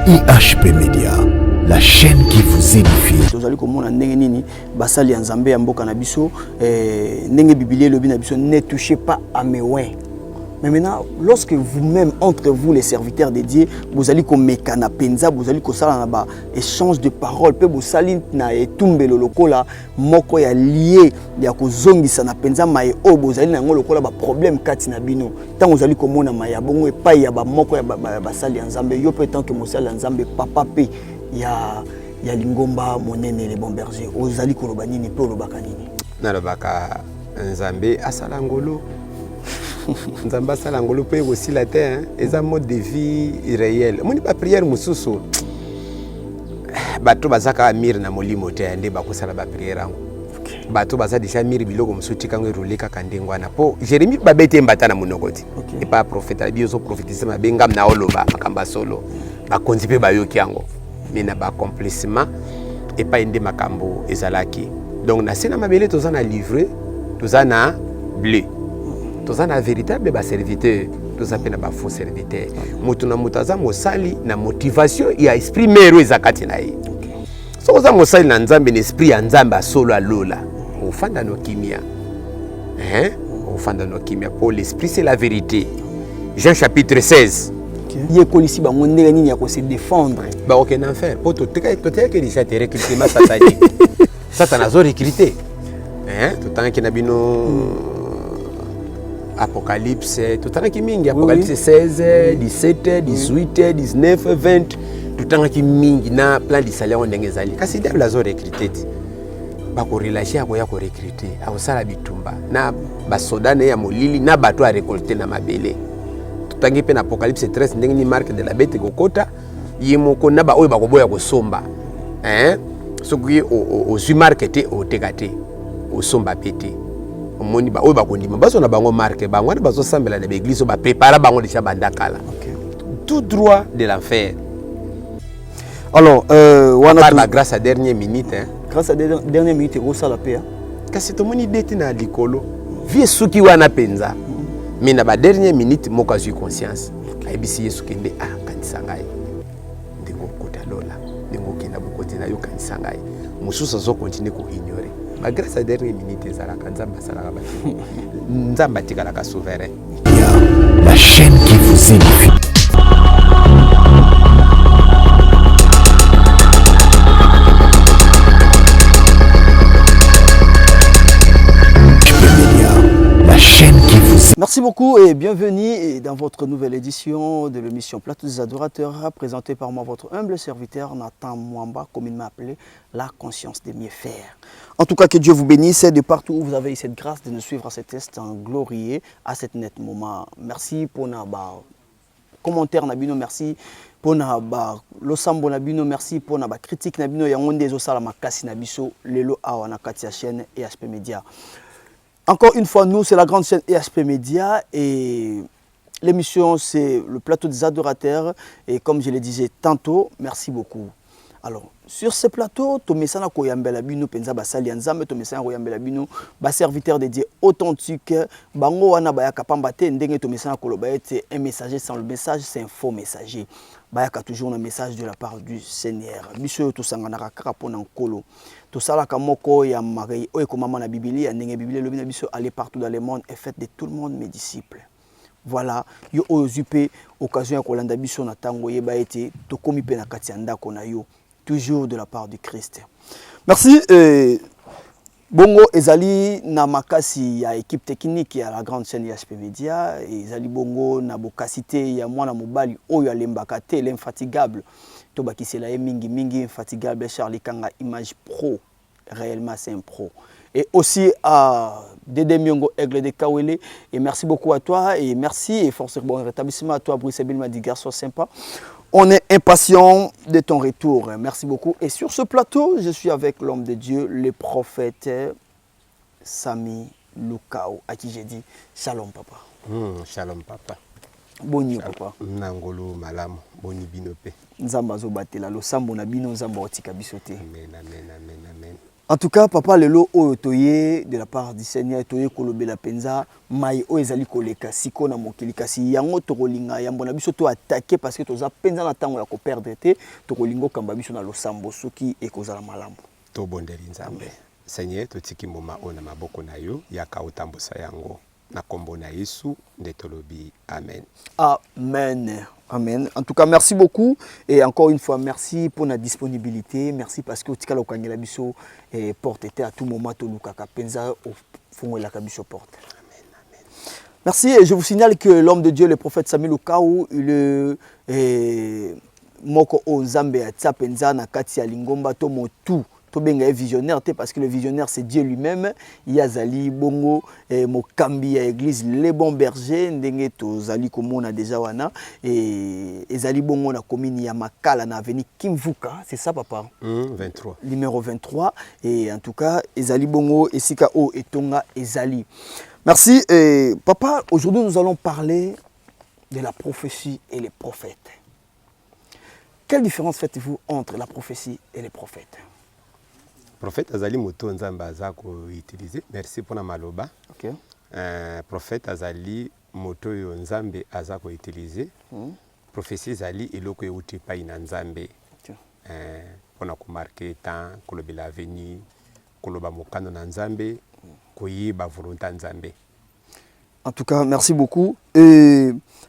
IHP Media, la chaîne qui vous édifie. Vous allez comprendre ndenge nini basali ya Nzambe ya mboka na biso ndenge bibilié lobi na biso ne touchez pas à mes oins. Mais maintenant, lorsque vous-même, entre vous, les serviteurs de Dieu, vous allez comme mekana penza, vous allez comme ça na échange de paroles, pe vous allez na etumbe le lokola moko ya lié ya ko zongisa na penza mai o vous allez na lokola ba problème kati na bino. Tant vous allez comme mona maya bongo e pa ya ba moko ya ba sali Nzambe yo pe tant que mosali Nzambe papa pe ya lingomba monene les bons bergers. Vous allez koloba nini pe olobaka nini. Na lobaka Nzambe asala ngolo. Nzamba sala ngolo pe aussi la terre et un mode de vie réel. Moni ba prière mususu. Bato bazaka amir na molimo te ande ba kosala ba prière ngo. Bato baza déjà mir biloko musuti kango roleka kandengwa na po. Jérémie babete mbata na monokoti. Et pas prophète la bioso prophétiser ma bengam na oloba makamba solo. Ba konzi pe ba yoki yango. Mais na ba accomplissement et pas inde makambo ezalaki. Donc na sena mabele tozana livrer, tozana bleu. Tous un véritable serviteur, tous un faux serviteur. Mutuna mutaza mosali na motivation ya esprit mero ezakati na ye. So oza mosali na Nzambe na esprit ya Nzambe solo alola. Ofanda no kimia. Ofanda no kimia pour l'esprit c'est la vérité. Jean chapitre 16. Ye kolisi ba ngondela nini ya ko se défendre. Ba aucun enfer. Po to te que déjà te recruter ma satani. Satana zo recruter. Tout temps que na bino Apocalypse, tout le temps qui mingi, Apocalypse 16, 17, 18, 19, 20, tout le temps qui mingi na plan de salaire on dengezali. Kasi diable azo recruter. Ba ko relâcher akoya ko recruter. Awosala bitumba. Na ba soda na ya molili na bato a récolter na mabele. Tout le temps pe na Apocalypse 13 ndenge ni marque de la bête kokota, yemoko na ba oyo ba ko boya ko somba. Soki o su marketé o tegate. O somba pété. Moni ba oyo bakondima baso na bango marque bango na baso sambela na l'église ba prépara bango déjà bandakala. Tout droit de l'enfer. Alors wana par grâce à dernière minute grâce à dernière minute ko sala pe kasi to moni deti na likolo vie suki wana penza mais na ba dernière minute moko azui conscience ayebisi Yesu kende kanisa ngai ndingo kota lola ndingo kenda bokoti na yo kanisa ngai mususu zo continue ko ignorer. Ma grâce à dernière minute ezalaka Nzamba salaka bati. Nzamba tikalaka souverain. La chaîne qui vous édifie. La chaîne qui vous. Merci beaucoup et bienvenue dans votre nouvelle édition de l'émission Plateau des Adorateurs, présentée par moi, votre humble serviteur Nathan Mwamba, comme il m'a appelé, la conscience des mieux faire. En tout cas, que Dieu vous bénisse de partout où vous avez eu cette grâce de nous suivre à cet instant glorieux, à cet net moment. Merci pour nos commentaires, merci pour le sambo nabino, merci pour nos critiques nabino, yangonde ezosala makasi nabiso lelo awa na katia chaîne EHP Media. Encore une fois, nous, c'est la grande chaîne EHP Media et l'émission, c'est le plateau des adorateurs. Et comme je le disais tantôt, merci beaucoup. Alors, sur ce plateau, Tomesana Koyambela Bino, Penza Basali Nzambe, Tomesana Koyambela Bino, bas serviteur de Dieu authentique, Bango Wana Bayaka Pambate, Ndenge Tomesana Kolobaete, un messager sans le message, c'est un faux messager. Bayaka toujours un message de la part du Seigneur. Biso Tosanganara Karapon Kolo. Tout ça, la kamoko ya marei, oye comme maman la Bible, ya nenge Bible, le biso aller partout dans le monde et faites de tout le monde mes disciples. Voilà, yo ozupe occasion ya kolanda biso na tango yeba ete to komi pe na kati ndako na yo, toujours de la part du Christ. Merci. Bongo ezali na makasi ya équipe technique ya la grande chaîne EHP Media, ezali bongo na bokasité ya mwana mobali oyo alembaka te l'infatigable. Tobakisela mingi infatigable Charlie Kanga Image Pro, réellement c'est un pro. Et aussi à Dédé Miongo Aigle de Kawele, et merci beaucoup à toi et merci et force bon rétablissement à toi Bruce Bill m'a dit garçon sympa. On est impatient de ton retour. Merci beaucoup. Et sur ce plateau, je suis avec l'homme de Dieu, le prophète Sami Lukao, à qui j'ai dit Shalom papa. Shalom papa. Boni papa. Nangolo malamu, boni binope. Nzamba zo batela lo sambo na bino nzamba otika bisote. Amen amen amen amen. En tout cas, papa, le lot otoye de la part du Seigneur, toye kolobela penza, mai o ezali koleka siko na mokili kasi yango tokolinga yambo na biso to attaquer parce que toza penza na tango ya ko perdre te, tokolingo kamba biso na losambo soki ekozala malamu. To bondeli nzambe. Seigneur, totiki moma ona maboko na yo yaka utambusa yango na kombo na Yesu nde tolobi amen. Amen. Amen. En tout cas, merci beaucoup. Et encore une fois, merci pour la disponibilité. Merci parce que tu as la biso porte était à tout moment tout lukaka penza au fond la biso porte. Amen, amen. Merci et je vous signale que l'homme de Dieu, le prophète Samuel Okaou, le moko o Nzambe atsa penza na kati ya lingomba to motu. Tobenga visionnaire parce que le visionnaire c'est Dieu lui-même. Yazali bongo mokambi ya église les bons bergers ndenge tozali komona déjà wana et ezali bongo na commune ya Makala na avenue Kimvuka, c'est ça papa? 23. Numéro 23 et en tout cas ezali bongo esika o etonga ezali. Merci papa, aujourd'hui nous allons parler de la prophétie et les prophètes. Quelle différence faites-vous entre la prophétie et les prophètes? Prophète azali moto nzamba azako utiliser. Merci pour la maloba. OK. Prophète azali moto yo nzambe azako utiliser. Prophétie azali eloko euti pa ina nzambe. OK. Pona ko marquer temps, kolobela avenir, koloba mokano na nzambe, koyiba volonté nzambe. En tout cas, merci beaucoup.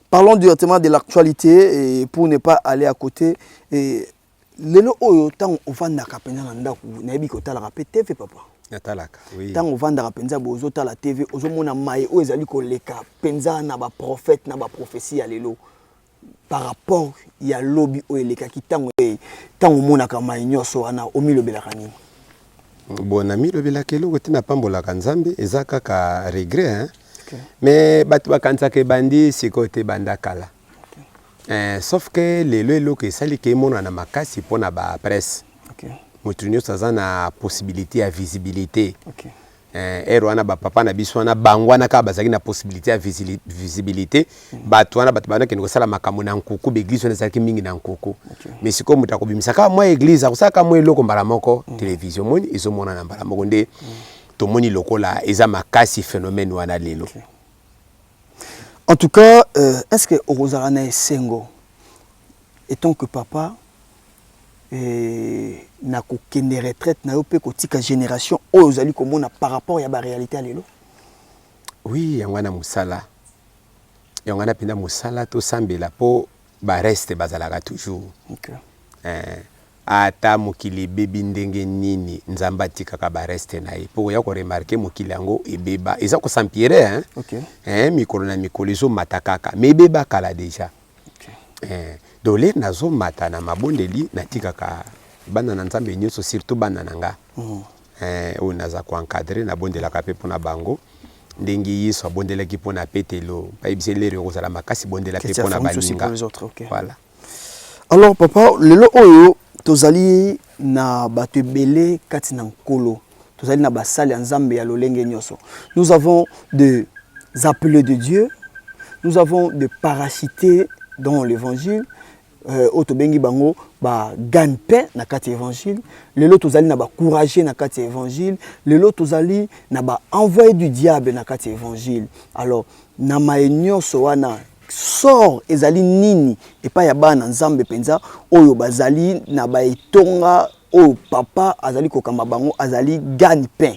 Parlons directement de l'actualité et pour ne pas aller à côté. Lelo oyo tant on vanda kapenza na ndaku na yebi ko tala ka TV papa. Natalaka, oui. Tant on vanda kapenza bozo tala TV ozo mona mai o ezali ko leka penza na ba prophète na ba prophétie ya lelo. Par rapport ya lobby o eleka ki tango tango mona ka mai nyoso wana o milobela kanini. Bon ami lobela kelo ko tina pambola ka nzambe ezaka ka regret hein. Okay. Mais batu bakanza ke bandi sikote bandakala. Sauf que les lois que ça les mon na makasi pour na ba presse. OK. Mutunyo ça na possibilité à visibilité. OK. Wana ba papa na biso na bangwana ka bazaki na possibilité à visibilité. Batwana batbana ke ngosala makambo na nkuku beglise na saki mingi na nkuku. Mais siko mutako bimisaka moi église akusaka moi eloko mbala moko télévision moni izo mona na mbala moko nde to moni lokola eza makasi phénomène wana lelo. Okay. En tout cas, est-ce que Orozarana est single? Étant que papa n'a qu'aucune retraite, n'a pas qu'aucune génération, Orozali comme on a par rapport à la réalité à l'élo? Oui, yangwana musala. Yangwana pina musala to sambela po ba reste bazalaka toujours. OK. Ata mokili bebi ndenge nini nzamba tikaka ba reste na ye po ya ko remarquer mokili yango ebeba eza ko s'empirer hein. OK. Mikolo na mikolo zo matakaka mais beba kala déjà. OK. Dole nazo mata na mabondeli na tikaka bana na nzambe nyoso surtout bana nanga. O naza ko encadrer na bondela ka pe pona bango ndengi yiso bondela ki pona petelo pa ibisele ko sala makasi bondela pe pona baninga. OK. Voilà. Alors papa, lelo oyo tozali na bato belé kati na nkolo tozali na basali nzambe ya lolenge nyoso. Nous avons des appelés de Dieu, nous avons des parachités dans l'évangile, otobengi bango ba gagne-pain na kati évangile, lelo tozali na ba courageux na kati évangile, lelo tozali na ba envoyé du diable na kati évangile. Alors na maenyoso wana sort ezali nini epa ya bana nzambe penza oyo bazali na baitonga oyo papa azali kokamba bango azali gagne-pain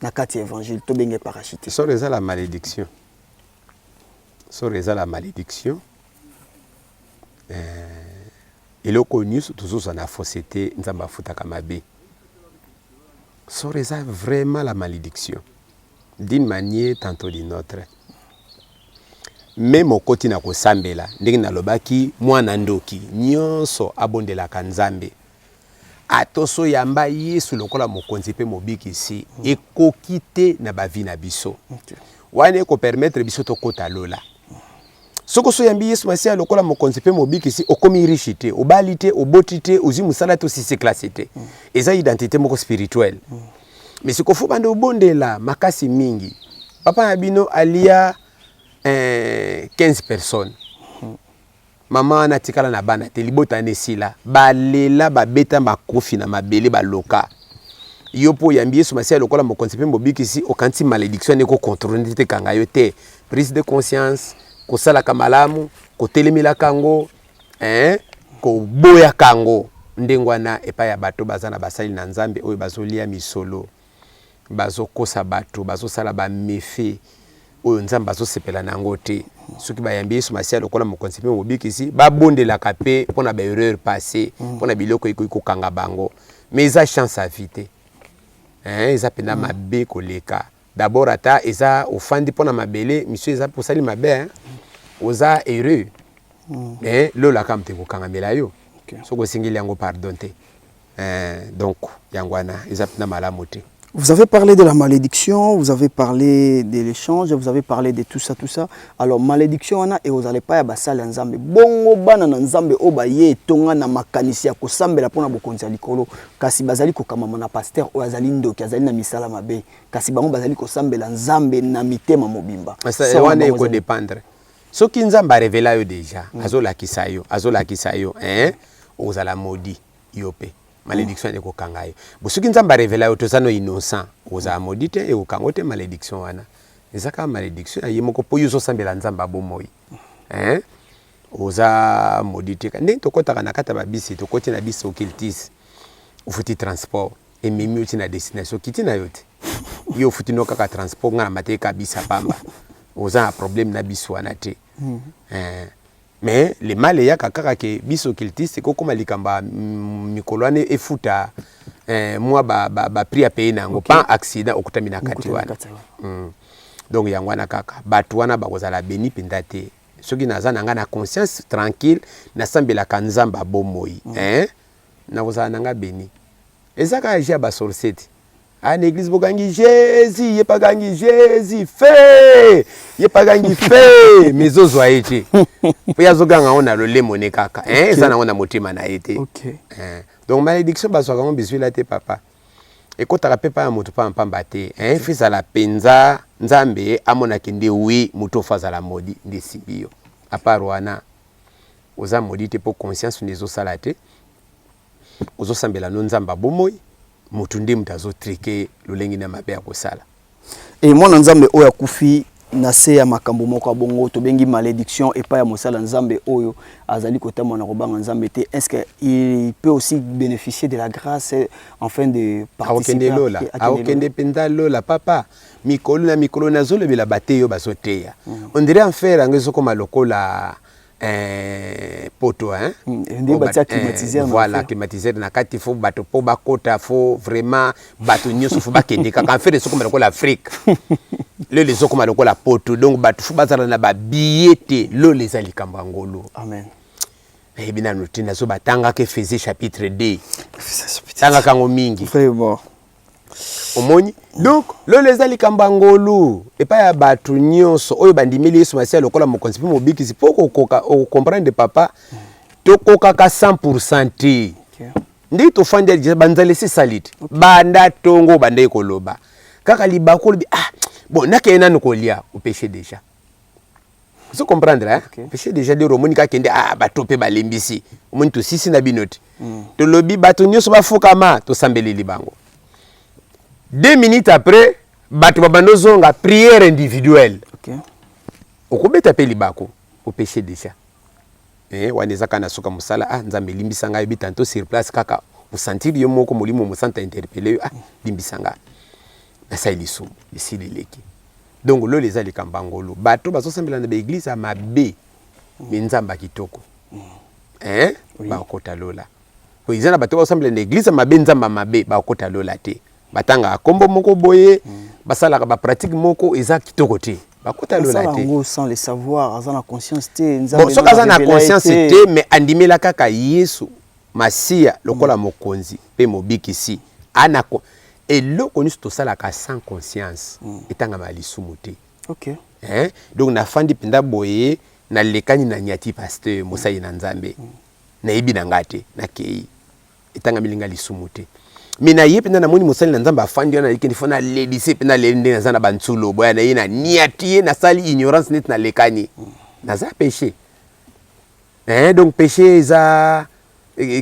na kati évangile to benge parachité. Sort eza la malédiction. Sort eza la malédiction. Eloko nyusu tuzuza na fausseté nzamba futaka mabe. Sort eza vraiment la malédiction. D'une manière tantôt d'une autre. Même au côté na kosambela ndenge na lobaki mwana ndoki nyonso abondela kanzambe atoso yamba Yesu lokola mokonzi pe mobiki si ekokite na bavi na biso. Wane ko permettre biso to kota lola soko so yambi Yesu masia lokola mokonzi pe mobiki si okomi richité obalite obotite ozi musala to si classité eza identité moko spirituelle. Mais siko fu bande obondela makasi mingi papa abino alia 15 personnes. Maman na tikala na bana te libota nesila balela babeta makofi na mabele baloka yopo yambiye so masia lokola mo concept mbobiki si okanti malédiction eko contrôler te kanga yo te prise de conscience ko sala kamalamu ko telemila kango ko boya kango ndengwana epa ya bato bazana basali na nzambe oyo bazolia misolo bazo kosa bato bazo sala ba mefe oyo nzambe bazo sepela nango te soki bayambiye so masia lokola mo concept mbobiki si ba bondela kape pona ba erreur passée pona biloko iko kanga bango mais eza chance à vite eza pena mabe koleka d'abord ata eza ofandi pona mabele monsieur eza posali mabe oza heureux lola kamte ko kangamela yo soko singili yango pardon te donc yangwana eza pena malamu te. Vous avez parlé de la malédiction, vous avez parlé de l'échange, vous avez parlé de tout ça. Alors, malédiction, et vous n'allez pas y basala nzambe. Bongo bana nzambe oba ye tonga na makanisi ya kosambe la pona bokonza likolo. Kasi bazali ko kamama na pasteur o azali ndoki azali na misala mabe. Kasi bango bazali ko sambe la nzambe na mitema mobimba. Ça wana eko dépendre. Soki nzambe révéla yo déjà, azola kisayo, ozala maudit yope. Malédiction eko kangayo. Bosuki nzamba révéla yo tozano innocent, oza maudite e okangote malédiction wana. Ezaka malédiction ayemoko po yuzo sambela nzamba bomoyi. Oza maudite. Nde tokota na kata babisi tokoti na biso kiltis. Ufuti transport et mimi uti na destination kiti na yote. Yo futi no kaka transport ngana mateka bisa pamba. Oza problème na biso wana te. Mais les mal ya kaka ke biso kiltis ko koma likamba mikolwane efuta moi ba prix à payer nango pas accident okutamina kati wana donc yangwana kaka batu wana bakozala beni pendate soki nazana nga na conscience tranquille na sambela kanzamba bomoi na kozala nanga beni ezaka ja ba sorcete à l'église bogangi Jésus yepagangi Jésus fait yepagangi fait mais ozo aiti po yazoganga ona lo lemone kaka ça na ona motima na été donc malédiction bazwa quand besoin la te papa et quand tu rappelles pas moto pa mpamba te fils à la penza nzambe amona kende oui moto faza la modi ndesibio à part wana oza modi te po conscience nezo salate ozo sambela no nzamba bomoi mutundi mtazo trike lulengi na mabe ya kosala et mwana nzambe oyo akufi na se ya makambo moko bongo to bengi malédiction et pas ya mosala nzambe oyo azali kotama na kobanga nzambe te est-ce que il peut aussi bénéficier de la grâce afin de participer à okende penda lola papa mikolo na zolo bila bateyo basoteya on dirait en faire angezo comme lokola poto voilà climatiseur na kati fo bato po bakota fo vraiment bato nyoso fo bakende kaka en fait soko maloko l'Afrique le les soko maloko la poto donc bato fo bazala na ba billet lo les ali kambangolo amen et bina nutina so batanga ke faisait chapitre 2 tanga kango mingi vraiment omoni donc lo les ali kambangolo et pas ya bato nyonso oyo bandimeli Yesu masia lokola mo concept mo bikisi poko koka o comprendre papa to koka ka 100% ndi to fanda banzale se salite banda tongo banda ekoloba kaka libakolo bon nakena nkolia au péché déjà vous comprendre péché déjà de romoni ka kende bato pe balembisi omoni to sisi na binoti to lobi bato nyonso bafukama to sambeli libango 2 minutes après, bato babando zonga prière individuelle. Okobeta pe libako au péché déjà. Wanezaka na soka musala nzambe limbisanga yobi tanto sur place kaka sentir yo moko molimo mo santa interpeller limbisanga. Na sa ilisu ici leleki. Donc lo les ali kambangolo bato bazo sambela na église mabe nzamba kitoko. Ba okota lola. Po izana bato bazo sambela na église mabe nzamba mabe ba okota lola te. Batanga kombo moko boye basala ba pratique moko eza kitoko te bakota lola te sans le savoir azana conscience te nzambe so kaza na conscience te mais andimela kaka Yesu masia lokola mokonzi pe mobikisi anako et lo konu to sala ka sans conscience etanga malisumu te donc na fandi pinda boye na lekani na nyati pasteur Musa na nzambe na ibi na ngate na kei etanga milinga lisumu te mina yepe na moni musali na nzamba afandi na likeni fona ledise pe na lende na zana bantsulo boya na yena niatie na sali ignorance net na lekani na za péché donc péché za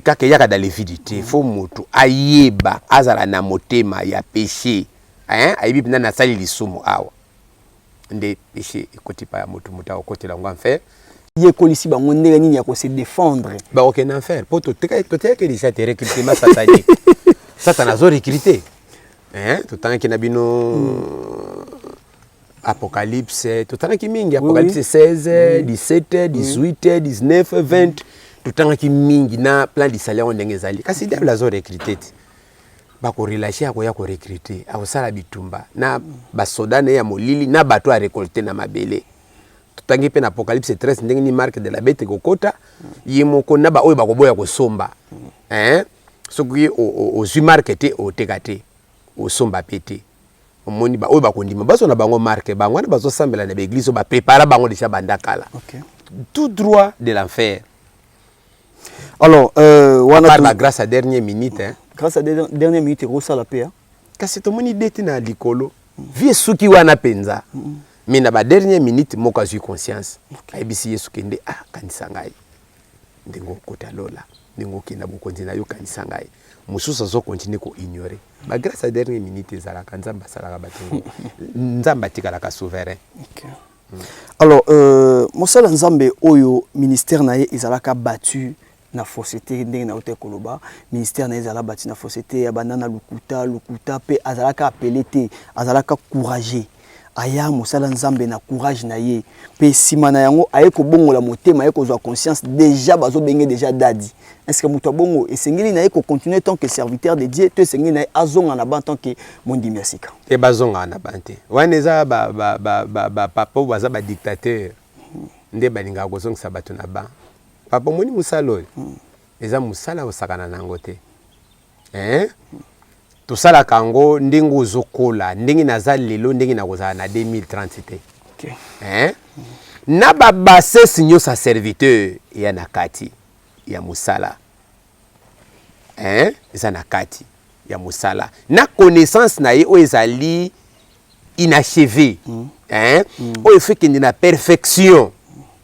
kaka yaka dans l'évidité faut mutu ayeba azala na motema ya péché ayibi pina na sali lisumu awa nde péché ekoti pa ya mutu muta okoti la ngwa ye kolisi bango ndenge nini ya ko se défendre ba ok na faire po to te que déjà te recruter ma satani satana zo recruter tout temps ki na bino Apocalypse tout temps ki mingi Apocalypse 16 17 18 19 20 tout temps ki mingi na plan di salaire ndenge ezali kasi diable azo recruter ba ko relâcher akoya ko recruter akosala bitumba na basoda na ya molili na bato a récolter na mabele tutangi pe na Apocalypse 13 ndenge ni marque de la bête kokota yimoko na ba oyo bakoboya kosomba soki ozwi marque te otekate osomba pete omoni ba oyo bakondima baso na bango marque bango na bazo sambela na l'église ba prépara bango déjà bandakala tout droit de l'enfer. Alors par la grâce à dernière minute grâce à dernière minute rosala pe kasi to moni deti na likolo vie suki wana penza mais na ba dernière minute moko azui conscience ayebisi yesu kende kanisa ngai ndengo kota lola ndengo kenda bokonzi na yo kanisa ngai mususu azo continue ko ignorer ba grâce à dernière minute ezalaka nzamba salaka batungo nzamba tikalaka souverain. Alors mosala nzambe oyo ministère na ye ezalaka battu na fausseté ndenge na ote koloba ministère na ezala battu na fausseté ya banana lukuta pe azalaka appelé te azalaka courageux aya mosala nzambe na courage na ye pe sima na yango aye ko bongola motema aye ko zwa conscience déjà bazo benge déjà dadi est-ce que muto bongo esengeli na ye ko continuer tant que serviteur de Dieu to esengeli na azonga na ban tant que mondi mesika e bazonga na bante waneza ba papa baza ba dictateur nde balinga ko zonga sabato na ba papa moni musalo eza musala osakana nango te tosala kango ndenge ozokola ndenge naza lelo ndenge nakozala na 2030 te na babase nyonso serviteur ya na kati ya musala eza na kati ya musala na connaissance na ye oyo ezali inachevé oyo efekende na perfection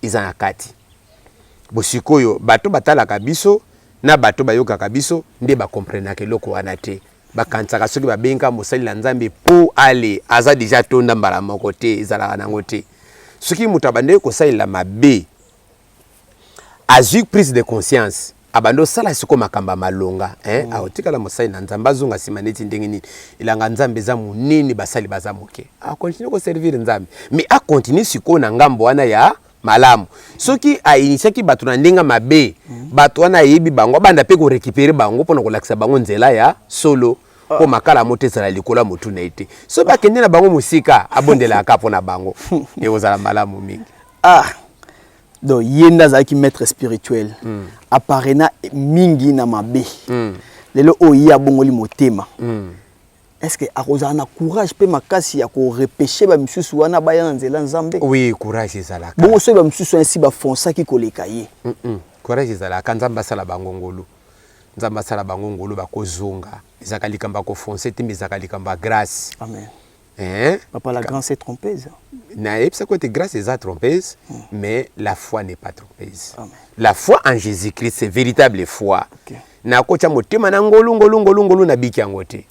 eza na kati bosikoyo bato batalaka biso na bato bayokaka biso nde bakomprenaka eloko wana te bakansaka soki babenga mosali la nzambe po ale aza déjà tonda mbala moko te ezalaka nango te soki moto abandeki kosalela mabe azwi prise de conscience abando sala siko makamba malonga aotikala mosali na nzambe azonga nsima neti ndenge nini elanga nzambe eza monene basali baza moke akontinue koservir nzambe mais akontinue sikoyo na ngambo wana ya malamu soki ainitiaki bato na ndenga mabe bato wana ayebi bango abanda mpe korécupere bango mpona kolakisa bango nzela ya solo po makala moto ezala likolo motu na ete so bakende na bango mosika abondelaka mpona bango ekozala malamu mingi. Donc yenda zaki maître spirituel aparena mingi na mabe lelo oyi abongoli motema est-ce que akozala na courage pe makasi ya ko repêcher ba misusu wana baya na nzela nzambe? Oui, courage ezalaka. Bongo so ba misusu ainsi ba fonsa ki koleka ye. Courage ezalaka nzamba sala bangongolo. Nzamba sala bangongolo bakozonga. Ezaka likamba ko foncer te ezaka likamba grâce. Amen. Papa, la grâce est trompeuse. C'est quoi grâce est trompeuse, mais la foi n'est pas trompeuse. Amen. La foi en Jésus-Christ, c'est véritable foi. Na kocha motema na ngolu na biki yangote.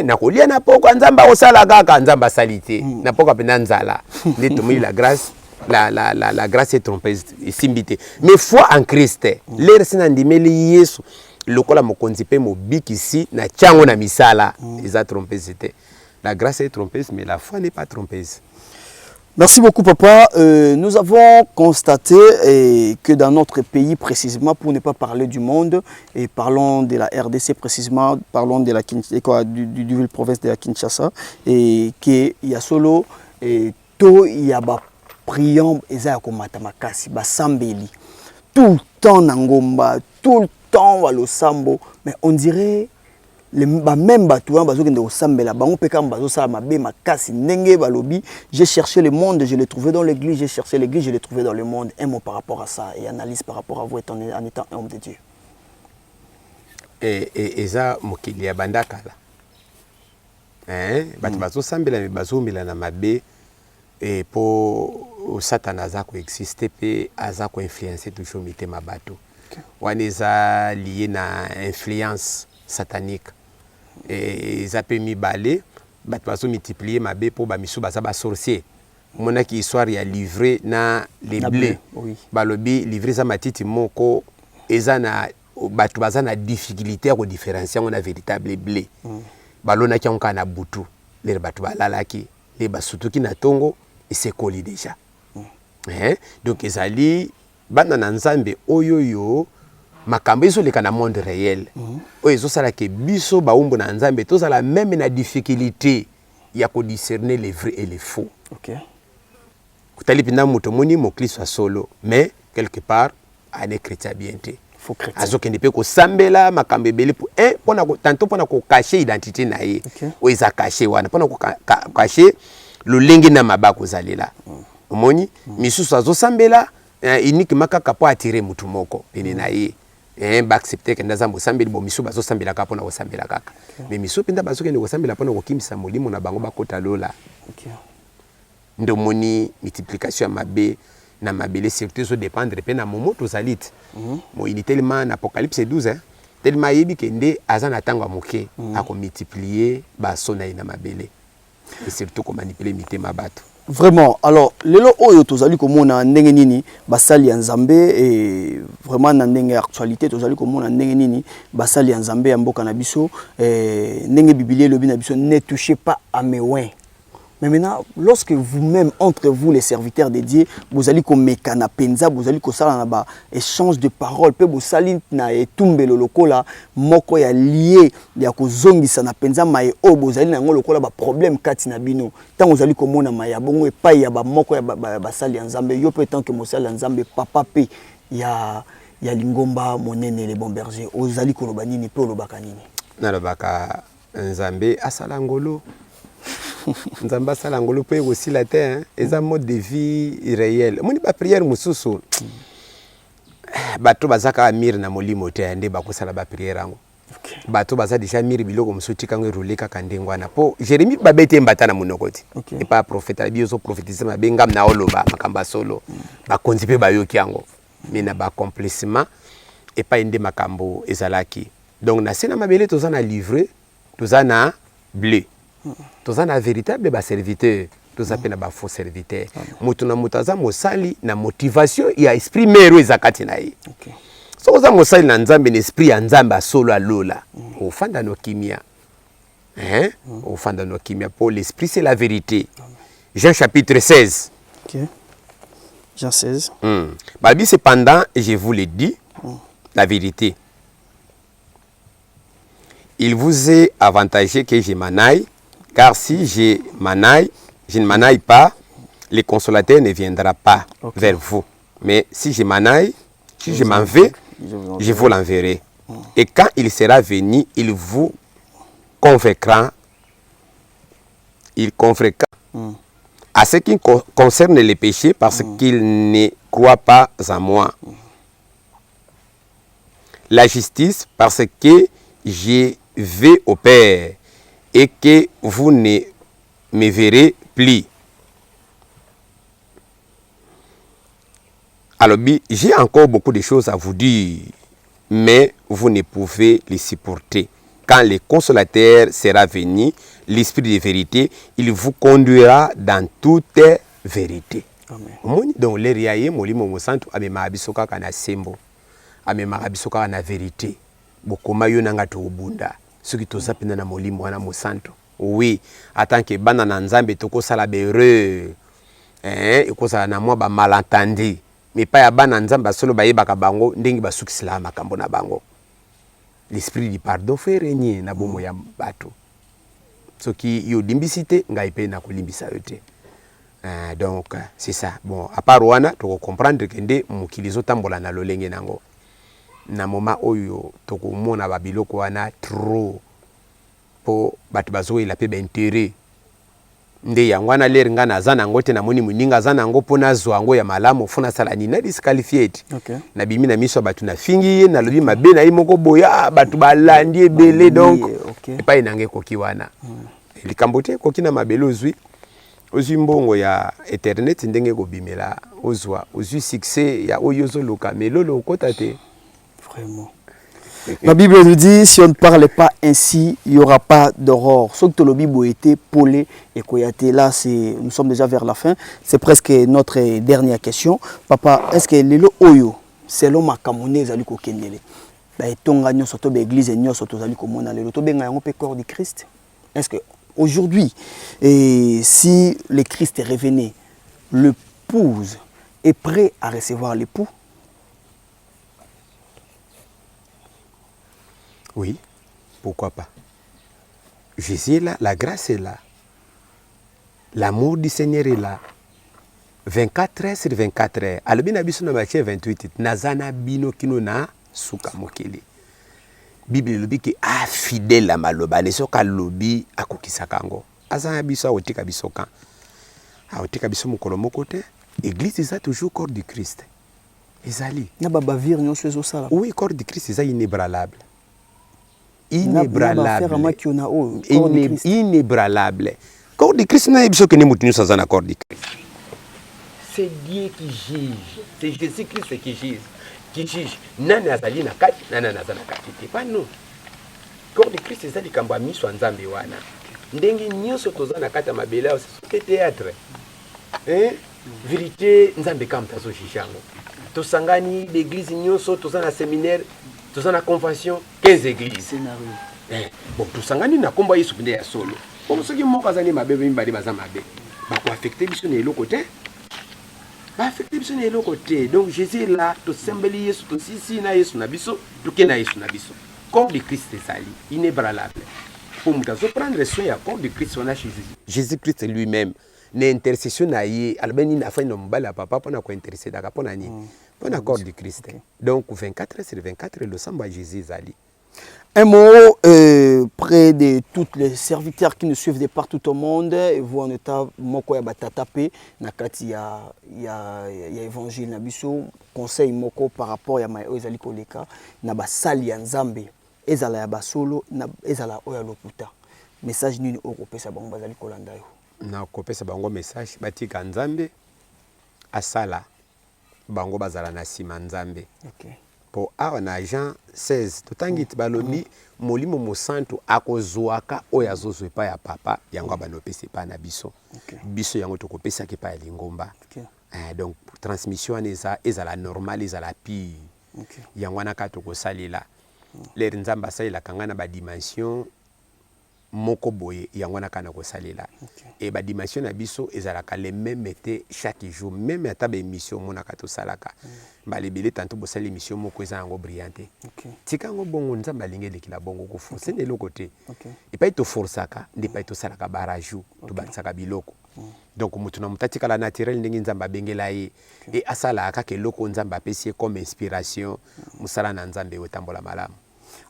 Na kolia na poko nzamba osala kaka nzamba salite. Na poko pena nzala. Nde tomoni la grâce, la grâce est trompeuse, simbité. Mais foi en Christ, l'air sina ndimeli Yesu. Lokola mokonzi pe mobiki ici na chango na misala, eza trompeuse te. La grâce est trompeuse, mais la foi n'est pas trompeuse. Merci beaucoup, papa. Nous avons constaté que dans notre pays, précisément, pour ne pas parler du monde, et parlons de la RDC précisément, parlons de la du ville province de la Kinshasa, et qu'il y a solo, et tout, il y a des priants, et ça, comme Matamakasi, Basambeli, tout le temps Nangomba, tout le temps le Sambo, mais on dirait. Même batouan bazokende osambela bango peka mbazo sala mabe makasi ndenge balobi j'ai cherché le monde, je l'ai trouvé dans l'église, j'ai cherché l'église, je l'ai trouvé dans le monde. Un mot par rapport à ça et analyse par rapport à vous en étant un homme de Dieu. Et ça mokili ya bandakala bato bazo sambela me bazo mila na mabe et pour Satan aza ko exister pe aza ko influencer toujours mitema bato wana eza lié na influence satanique eza pe mibale bato bazo multiplier mabe po bamisu baza ba sorcier monaki histoire ya livrer na les blés balobi livrer za matiti moko eza na bato baza na difficulté ko différencier on a véritable blé balona ki onka na butu les bato balalaki les basutuki na tongo esekoli déjà donc ezali bana na nzambe oyoyo makambo ezoleka na monde réel oyo ezosala ke biso baumbu na nzambe tozala même na difficulté ya ko discerner les vrais et les faux. Kutali pinda muto moni mo Kristo solo mais quelque part ane chrétien bien te azokende pe ko sambela makambo ebele pour pona ko tanto pona ko cacher identité na ye oyo eza cacher wana pona ko cacher lolengi na mabako zalela omoni misusu azosambela uniquement kaka po attirer mutu moko pene na ye ba accepter que ndaza mosambeli bo misu bazo sambela kaka pona ko sambela kaka mais misu pinda bazo kende ko sambela pona ko kimisa molimo na bango bakota lola ndo moni multiplication ya mabe na mabele surtout zo dépendre pe na momo to salit mo ini tellement na apocalypse 12 tellement yebi kende azana tangwa moke ako multiplier ba sona ina mabele et surtout ko manipuler mitema bato. Vraiment, alors, lelo oyo tozali komona ndenge nini basali ya nzambe et vraiment na ndenge actualité tozali komona ndenge nini basali ya nzambe ya mboka na biso ndenge bibilié lobi na biso ne touchez pas à mes oins. Mais maintenant, lorsque vous-même, entre vous, les serviteurs de Dieu, vous allez comme mekana penza, vous allez comme ça dans échange de paroles, puis vous allez na etumbe le lokola, moko ya lié, ya ko zongi sana penza mai o vous allez na lokola ba problème kati na bino. Tant vous allez comme on a maya bongo et pas ya ba moko ya ba sali nzambe, yo peut tant que mo sali nzambe papa pe ya lingomba monene les bons bergers. Vous allez ko banini pe lo bakanini. Na lo baka nzambe asala ngolo. Nzamba sala ngolo pe aussi la terre et un mode de vie réel moni ba prière mususu bato bazaka amir na molimo te ande ba kosala ba prière ngo bato baza déjà miri biloko musuti kango roleka kandengwana po Jérémie babete mbata na munokoti et pas prophète la bioso prophétiser ma bengam na oloba makamba solo ba konzi pe ba yoki yango mais na ba accomplissement et pas inde makambo ezalaki donc na sena mabele tozana livrer tozana blé tous en véritable ba serviteur tous appena ba faux serviteur mutu na mutaza mosali na motivation ya esprit mero ezakati na ye so oza mosali na nzambe na esprit ya nzambe asolo alola ofanda no kimia ofanda no kimia pour l'esprit c'est la vérité. Jean chapitre 16 Jean 16 Babi cependant je vous le dis la vérité il vous est avantageux que je m'en aille. Car si je ne m'en aille pas, le consolateur ne viendra pas vers vous. Mais si je m'en aille, si je m'en vais, je vous l'enverrai. Et quand il sera venu, il vous convaincra. Il convaincra à ce qui concerne les péchés parce qu'il ne croit pas en moi. La justice parce que je vais au Père. Et que vous ne me verrez plus. Alors, j'ai encore beaucoup de choses à vous dire, mais vous ne pouvez les supporter. Quand le consolateur sera venu, l'esprit de vérité, il vous conduira dans toute vérité. Amen. Donc, les riaye, molimo mosantu, ame maabisoka kana sembo, ame maabisoka kana vérité. Bokoma yonanga to ubunda. Ce qui toza pena na molimo wana mosanto. Oui, en tant que bana na nzambe toko sala bereux. Ikosa na mwa ba malentendu. Mais pas ya bana nzambe solo ba yebaka bango ndenge basukisila makambo na bango. L'esprit du pardon fait régner na bomo ya bato. Ce qui yo limbisité ngai pe na kolimbisa yote. Donc c'est ça. Bon, à part wana to comprendre que nde mukilizo tambola na lolenge nango. Na moma oyo toko mona ba biloko wana trop po batu bazo ila pe ba intérêt nde yango na ler nga na zana ngote na moni muninga zana ngo pona zwango ya malamu funa sala ni na disqualified na bimi na miso batu na fingi na lobi mabe na imoko boya batu balandi ebele donc pa inange koki wana likambote koki na mabele ozwi mbongo ya internet ndenge ko bimela ozwa ozwi succès ya oyo zo loka melolo okota te Vraiment. La Bible nous dit, si on ne parlait pas ainsi, il n'y aura pas d'aurore. Sauf que le Bible a été polé et Koyate, là, nous sommes déjà vers la fin. C'est presque notre dernière question. Papa, est-ce que les Oyo, selon ma camonnaie, ils allaient kokendele? Tonga nyo soto be église nyo soto zali komona le to benga yango pe corps du Christ. Est-ce que aujourd'hui, si le Christ revenait, l'épouse est prêt à recevoir l'époux? Oui, pourquoi pas. Jésus est là, la grâce est là. L'amour du Seigneur est là. 24 heures sur 24 heures. Alobina biso na Matthieu 28, nazana bino kino na suka mokili. Bible lobi ki a fidèle à maloba ne soka lobi akokisaka ngo. Azana biso aotika biso kan. Aotika biso mokolo moko te. Église est toujours corps du Christ. Ezali. Na baba vir nyonso ezo sala. Oui, corps du Christ est inébranlable. Inébranlable. Inébranlable. Corps du Christ n'a pas que nous sommes sans un accord du Christ. C'est Dieu qui juge. C'est Jésus-Christ qui juge. Qui juge. Nana azali na kati, nana nazana kati. Pas nous. Corps du Christ ezali kamba miso nzambe wana. Ndenge nyonso tozana kati mabela c'est théâtre. Hein? Vérité nzambe kam tazo jishango. Tosangani l'église nyonso tozana séminaire. Tous en la convention 15 églises. Bon, tous en na combat Yesu pende ya solo. Comme ceux qui m'ont casani ma bébé mbali baza mabe. Ba ko affecter biso ne côté. Ba affecter biso ne côté. Donc Jésus est là, to sembeli Yesu to sisi na Yesu na biso, to ke na Yesu na biso. Corps de Christ est sali, inébranlable. Pour nous prendre soin ya corps de Christ on a Jésus. Jésus-Christ lui-même n'intercession na ye, albeni na fa no mbala papa pona ko intercéder ka pona ni. Bon accord du Christ. Okay. Donc 24 sur 24, le samba Jésus Zali. Un mot près de tous les serviteurs qui nous suivent de partout au monde. Et vous en êtes moko ya batatape nakati ya évangile na biso conseil moko par rapport ya mayo ezali koleka na basali ya nzambe ezala ya basolo na ezala oya lokuta. Message nini okopesa bango bazali kolanda yo? Na okopesa bango message batika nzambe asala bango bazala na sima nzambe. Okay. Po awa na Jean 16 totangiti balobi molimo mosantu akozwaka oya zozwe pa ya papa yango banopesi pa na biso. Okay. Biso yango tokopesa ke pa ya lingomba. Okay. Donc transmission ezala normal ezala pi. Okay. Yango na ka tokosalela. Les nzamba salela kangana ba dimension moko boye yango na kana kosalela. Okay. Et ba dimension na biso ezalaka les mêmes été chaque jour même ata ba émission mona ka to salaka. Ba lebele tanto bo sala émission moko eza ngo brillante. Okay. Tika ngo bongo nzamba lingeli kila bongo ko forcer ne lokote. Okay. Et pas to forsaka ndi pas to salaka baraju to batsaka biloko. Donc mutu na mutati kala naturel ndenge nzamba bengela ye. Okay. Et asala aka ke loko nzamba pesi comme inspiration musala na nzambe wetambola malamu.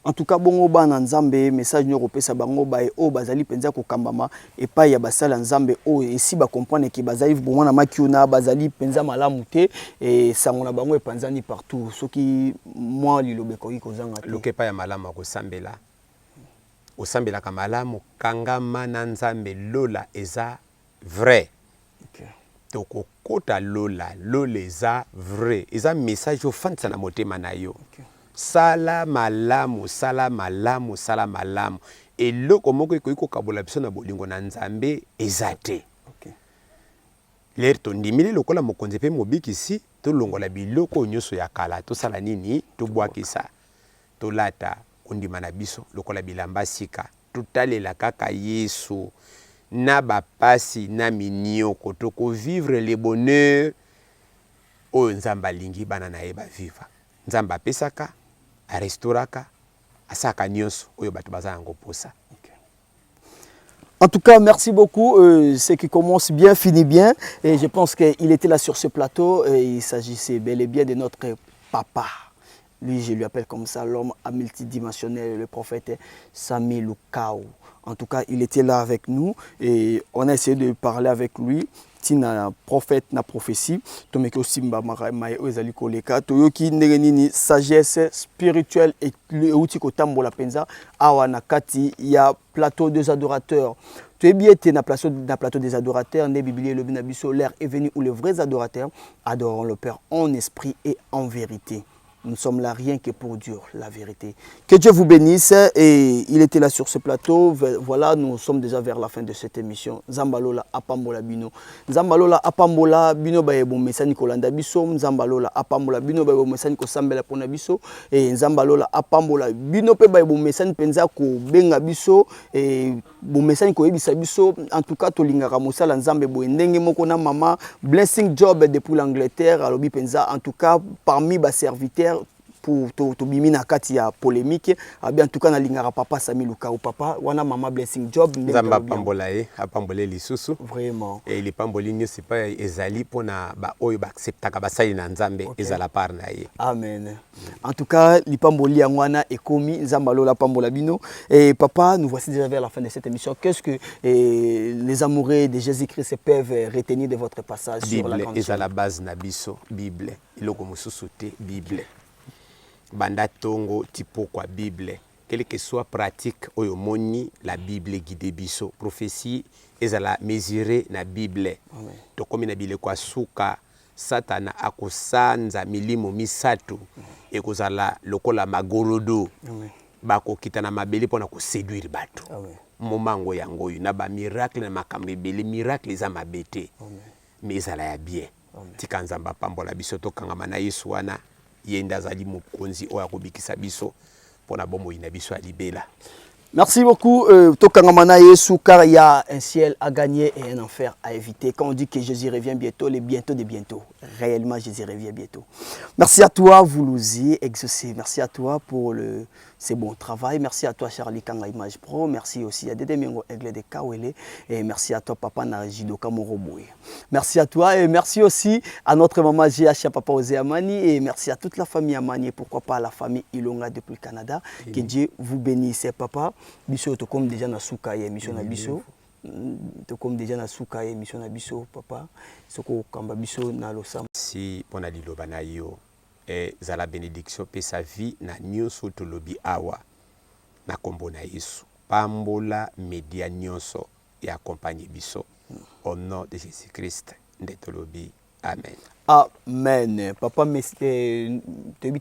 En tout cas, bongo ba na nzambe message nyo kopesa bango ba e o bazali penza ko kambama e pa ya basala nzambe o e si ba comprendre que bazali bomona makiuna bazali penza malamu te e sango na bango e panzani partout soki moi lilobeko iko zanga te loke pa ya malamu ko sambela o sambela ka malamu kangama na nzambe lola eza vrai. Okay. Toko kota lola eza vrai eza message au fantsa na motema na yo. Okay. Sala malamu, sala malamu, sala malamu. Et loko moko iko kabola biso na bolingo na nzambe ezate. Okay. L'air tondimile lokola mokonzi pe mobikisi to longola biloko nyoso ya kala to sala nini to bwakisa. To lata ondima na biso lokola bilamba sika. Tutalela kaka Yesu na bapasi na minioko toko vivre le bonheur o nzamba lingi bana na eba viva. Nzamba pesaka a restauraka asaka nyonso oyo bato bazango posa. Okay. En tout cas, merci beaucoup. Ce qui commence bien finit bien. Et je pense qu'il était là sur ce plateau. Et il s'agissait bel et bien de notre papa. Lui, je lui appelle comme ça, l'homme à multidimensionnel, le prophète Sami Lukao. En tout cas, il était là avec nous et on a essayé de parler avec lui. Tina prophète na prophétie to meke osimba maye ezali koleka to yoki ndengenini sagesse spirituelle et outi ko tambola penza awa na kati ya plateau des adorateurs. Tu es bien na plateau des adorateurs ne biblié le binabiso l'air est venu où les vrais adorateurs adorent le Père en esprit et en vérité. Nous sommes là rien que pour dire la vérité. Que Dieu vous bénisse. Et il était là sur ce plateau. Voilà, nous sommes déjà vers la fin de cette émission. Nzambalola apambola bino. Nzambalola apambola bino ba yebo mesani kolanda biso. Nzambalola apambola bino ba yebo mesani ko sambela pona biso. Et nzambalola apambola bino pe ba yebo mesani penza ko benga biso. Et bo mesani ko yebisa biso. En tout cas, to lingaka mosala nzambe bo ndenge moko na mama. Blessing job depuis l'Angleterre. Alobi penza. En tout cas, parmi ba serviteurs. Pour tobimi na kati ya polémique en tout cas na lingara papa Sami Luka ou papa wana mama blessing job nzamba pambola apambole lisusu vraiment et les pamboli nyo c'est pas ezali pona ba oyo ba acceptaka basali na nzambe ezala par na ye amen en tout cas li pamboli ngwana ekomi nzamba lola pambola bino et papa nous voici déjà vers la fin de cette émission. Qu'est-ce que les amoureux de Jésus-Christ peuvent retenir de votre passage Bible, sur la grande chaîne? La base na biso Bible iloko mususu te Bible banda tongo tipo kwa Bible quelle que soit pratique oyo moni la Bible guide biso prophétie ezala mesurer na Bible to komi na bile kwa suka satana akosanza milimo misatu ekozala lokola magorodo bako kitana mabeli pona ko séduire bato momango yango na ba miracle na makambe bele miracle za mabete mais ezala ya bien tika nzamba pambola biso to kangama na Yesu wana yenda zali mukonzi oya kobikisa biso pona bombo ina biso alibela. Merci beaucoup. Tokangamana Yesu, car il y a un ciel à gagner et un enfer à éviter. Quand on dit que Jésus revient bientôt, les bientôt de bientôt. Réellement, Jésus revient bientôt. Merci à toi, Voulouzi, exaucé. Merci à toi pour ce bon travail. Merci à toi, Charlie Kanga Image Pro. Merci aussi à Dede Mengo Aigle de Kawele. Et merci à toi, Papa Najido Kamoroboué. Merci à toi et merci aussi à notre maman G.H. Papa Osé Amani. Et merci à toute la famille Amani et pourquoi pas à la famille Ilonga depuis le Canada. Que Dieu vous bénisse, papa. Biso to comme déjà na suka ya émission na biso to comme déjà na suka ya émission na biso papa soko kamba biso na losam si pona liloba na yo zala bénédiction pe sa vie na nyonso to lobi awa na kombo na Yesu pambola media nyonso et accompagner biso au nom de Jésus-Christ ndeto lobi amen. Amen. Papa, tu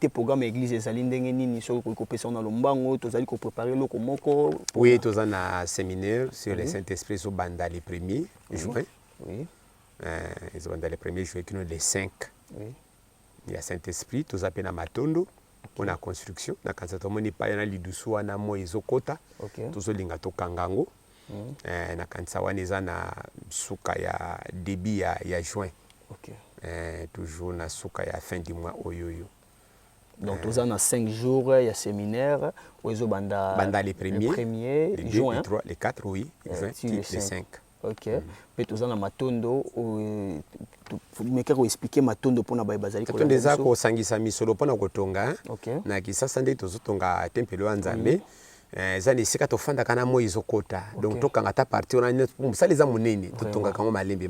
as programme église et saline nini sur ko pesa na lombango to zali ko préparer loko moko. Oui, to na séminaire sur le Saint-Esprit au banda les premiers juin. Oui. Ils ont dans les premiers juin qui nous les 5. Oui. Il y a Saint-Esprit to za pena matondo pour la construction na kanza to moni pa yana lidusu wana mo ezokota. To zo linga to kangango. Na kanza wana eza na suka ya début ya juin. OK. Toujours na suka ya fin du mois oyoyo. Donc tous en a 5 jours il y a séminaire ozo banda les premiers les 2, juin, les 3, les 4 oui, les 5. OK. Mais tous en a matondo mais kako expliquer matondo pona ba bazali ko. Matondo za ko sangisa misolo pona kotonga. OK. Na kisasa nde tozotonga tempelo ya Nzambe. Zani sika tofanda kana mo izokota. Donc tokanga ta partie on a musali za munene totonga kango malembe.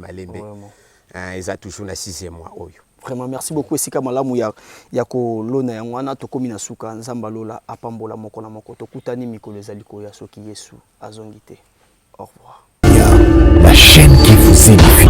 Ils ont toujours na 6e mois oyo. Vraiment merci beaucoup esika malamu ya ko lona ya ngwana to komi na suka nzamba lola apambola moko na moko to kutani mikolo ezali ko ya soki Yesu azongite. Au revoir. La chaîne qui vous édifie.